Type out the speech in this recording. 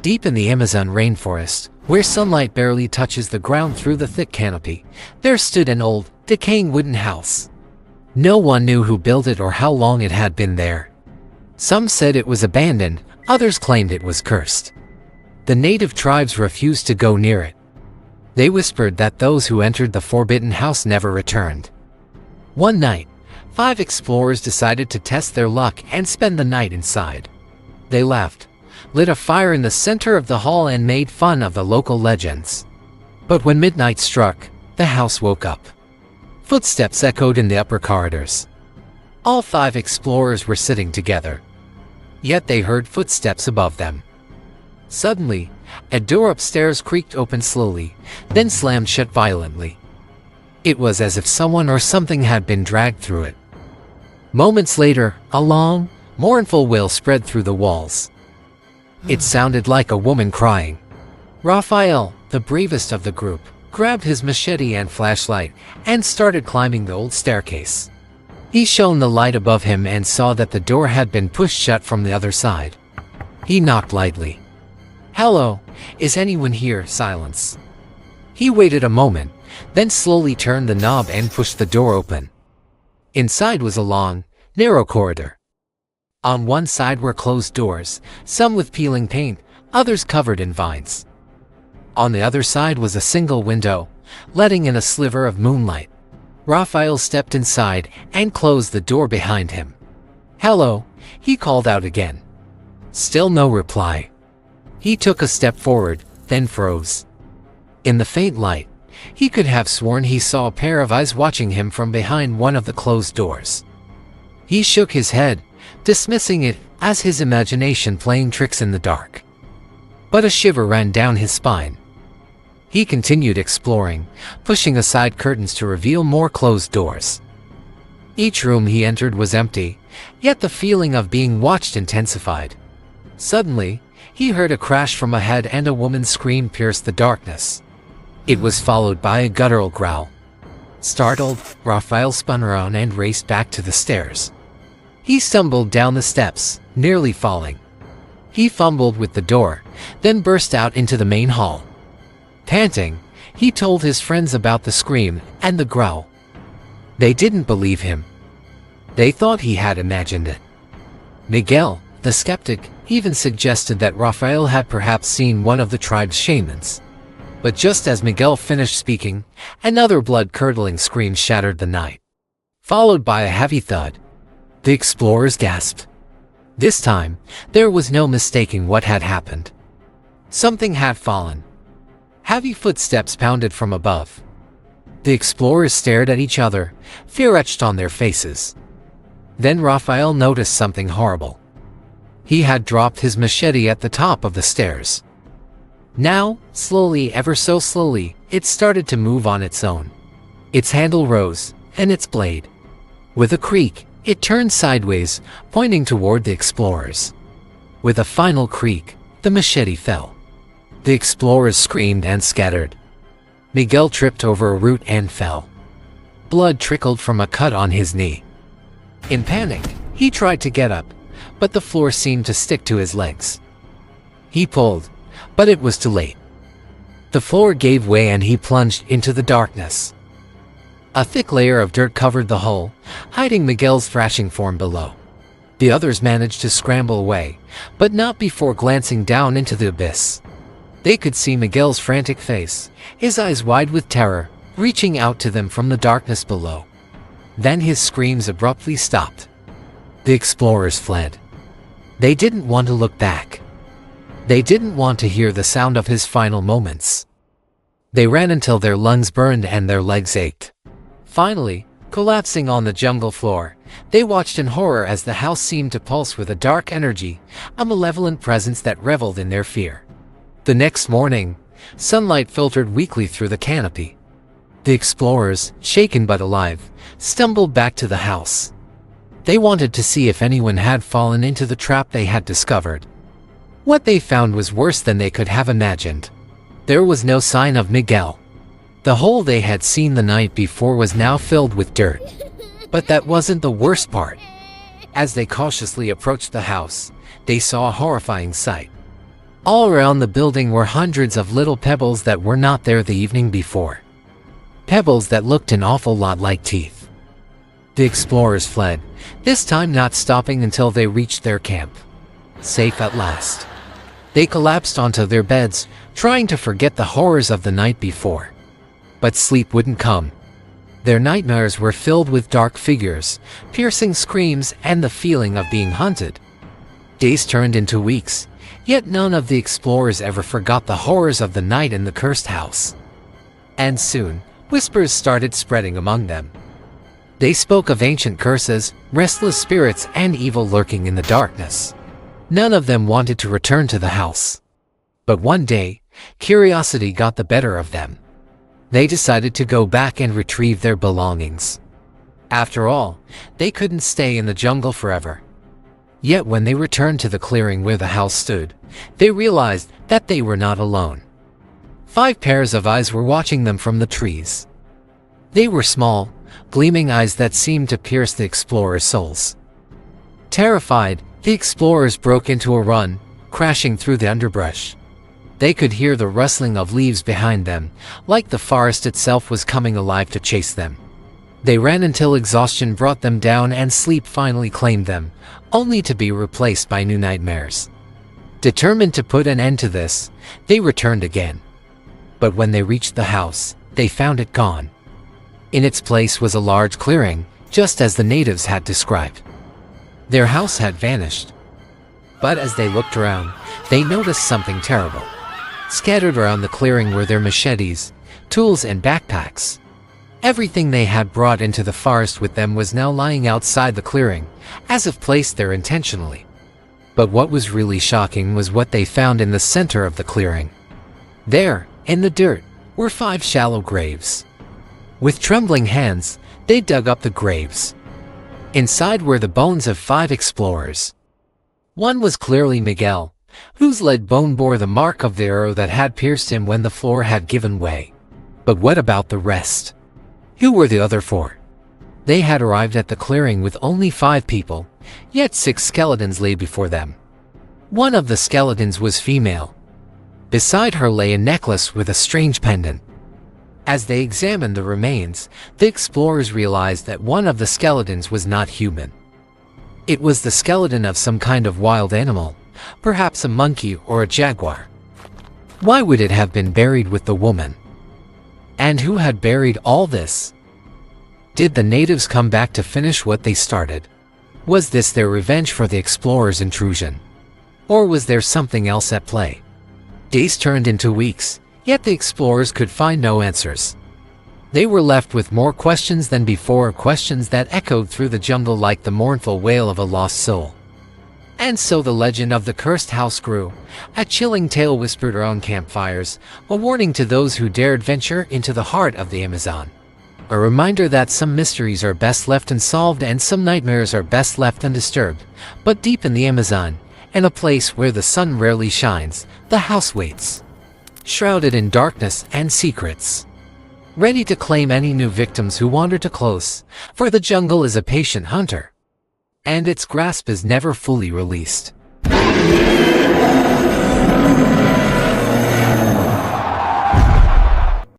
Deep in the Amazon rainforest, where sunlight barely touches the ground through the thick canopy, there stood an old, decaying wooden house. No one knew who built it or how long it had been there. Some said it was abandoned, others claimed it was cursed. The native tribes refused to go near it. They whispered that those who entered the forbidden house never returned. One night, 5 explorers decided to test their luck and spend the night inside. They left, lit a fire in the center of the hall and made fun of the local legends. But when midnight struck, the house woke up. Footsteps echoed in the upper corridors. All 5 explorers were sitting together. Yet they heard footsteps above them. Suddenly, a door upstairs creaked open slowly, then slammed shut violently. It was as if someone or something had been dragged through it. Moments later, a long, mournful wail spread through the walls. It sounded like a woman crying. Raphael, the bravest of the group, grabbed his machete and flashlight and started climbing the old staircase. He shone the light above him and saw that the door had been pushed shut from the other side. He knocked lightly. "Hello, is anyone here?" Silence. He waited a moment, then slowly turned the knob and pushed the door open. Inside was a long, narrow corridor. On one side were closed doors, some with peeling paint, others covered in vines. On the other side was a single window, letting in a sliver of moonlight. Raphael stepped inside and closed the door behind him. "Hello," he called out again. Still no reply. He took a step forward, then froze. In the faint light, he could have sworn he saw a pair of eyes watching him from behind one of the closed doors. He shook his head, dismissing it as his imagination playing tricks in the dark. But a shiver ran down his spine. He continued exploring, pushing aside curtains to reveal more closed doors. Each room he entered was empty, yet the feeling of being watched intensified. Suddenly, he heard a crash from ahead and a woman's scream pierced the darkness. It was followed by a guttural growl. Startled, Raphael spun around and raced back to the stairs. He stumbled down the steps, nearly falling. He fumbled with the door, then burst out into the main hall. Panting, he told his friends about the scream and the growl. They didn't believe him. They thought he had imagined it. Miguel, the skeptic, even suggested that Raphael had perhaps seen one of the tribe's shamans. But just as Miguel finished speaking, another blood-curdling scream shattered the night, followed by a heavy thud. The explorers gasped. This time, there was no mistaking what had happened. Something had fallen. Heavy footsteps pounded from above. The explorers stared at each other, fear etched on their faces. Then Raphael noticed something horrible. He had dropped his machete at the top of the stairs. Now, slowly, ever so slowly, it started to move on its own. Its handle rose, and its blade. With a creak, it turned sideways, pointing toward the explorers. With a final creak, the machete fell. The explorers screamed and scattered. Miguel tripped over a root and fell. Blood trickled from a cut on his knee. In panic, he tried to get up, but the floor seemed to stick to his legs. He pulled, but it was too late. The floor gave way and he plunged into the darkness. A thick layer of dirt covered the hole, hiding Miguel's thrashing form below. The others managed to scramble away, but not before glancing down into the abyss. They could see Miguel's frantic face, his eyes wide with terror, reaching out to them from the darkness below. Then his screams abruptly stopped. The explorers fled. They didn't want to look back. They didn't want to hear the sound of his final moments. They ran until their lungs burned and their legs ached. Finally, collapsing on the jungle floor, they watched in horror as the house seemed to pulse with a dark energy, a malevolent presence that reveled in their fear. The next morning, sunlight filtered weakly through the canopy. The explorers, shaken but alive, stumbled back to the house. They wanted to see if anyone had fallen into the trap they had discovered. What they found was worse than they could have imagined. There was no sign of Miguel. The hole they had seen the night before was now filled with dirt. But that wasn't the worst part. As they cautiously approached the house, they saw a horrifying sight. All around the building were hundreds of little pebbles that were not there the evening before. Pebbles that looked an awful lot like teeth. The explorers fled, this time not stopping until they reached their camp. Safe at last. They collapsed onto their beds, trying to forget the horrors of the night before. But sleep wouldn't come. Their nightmares were filled with dark figures, piercing screams, and the feeling of being hunted. Days turned into weeks, yet none of the explorers ever forgot the horrors of the night in the cursed house. And soon, whispers started spreading among them. They spoke of ancient curses, restless spirits, and evil lurking in the darkness. None of them wanted to return to the house. But one day, curiosity got the better of them. They decided to go back and retrieve their belongings. After all, they couldn't stay in the jungle forever. Yet when they returned to the clearing where the house stood, they realized that they were not alone. 5 pairs of eyes were watching them from the trees. They were small, gleaming eyes that seemed to pierce the explorers' souls. Terrified, the explorers broke into a run, crashing through the underbrush. They could hear the rustling of leaves behind them, like the forest itself was coming alive to chase them. They ran until exhaustion brought them down and sleep finally claimed them, only to be replaced by new nightmares. Determined to put an end to this, they returned again. But when they reached the house, they found it gone. In its place was a large clearing, just as the natives had described. Their house had vanished. But as they looked around, they noticed something terrible. Scattered around the clearing were their machetes, tools, and backpacks. Everything they had brought into the forest with them was now lying outside the clearing, as if placed there intentionally. But what was really shocking was what they found in the center of the clearing. There, in the dirt, were 5 shallow graves. With trembling hands, they dug up the graves. Inside were the bones of 5 explorers. One was clearly Miguel, whose leg bone bore the mark of the arrow that had pierced him when the floor had given way. But what about the rest? Who were the other 4? They had arrived at the clearing with only 5 people, yet 6 skeletons lay before them. One of the skeletons was female. Beside her lay a necklace with a strange pendant. As they examined the remains, the explorers realized that one of the skeletons was not human. It was the skeleton of some kind of wild animal, perhaps a monkey or a jaguar. Why would it have been buried with the woman? And who had buried all this? Did the natives come back to finish what they started? Was this their revenge for the explorers' intrusion? Or was there something else at play? Days turned into weeks, yet the explorers could find no answers. They were left with more questions than before, questions that echoed through the jungle like the mournful wail of a lost soul. And so the legend of the cursed house grew, a chilling tale whispered around campfires, a warning to those who dared venture into the heart of the Amazon. A reminder that some mysteries are best left unsolved and some nightmares are best left undisturbed. But deep in the Amazon, in a place where the sun rarely shines, the house waits, shrouded in darkness and secrets, ready to claim any new victims who wander too close, for the jungle is a patient hunter, and its grasp is never fully released.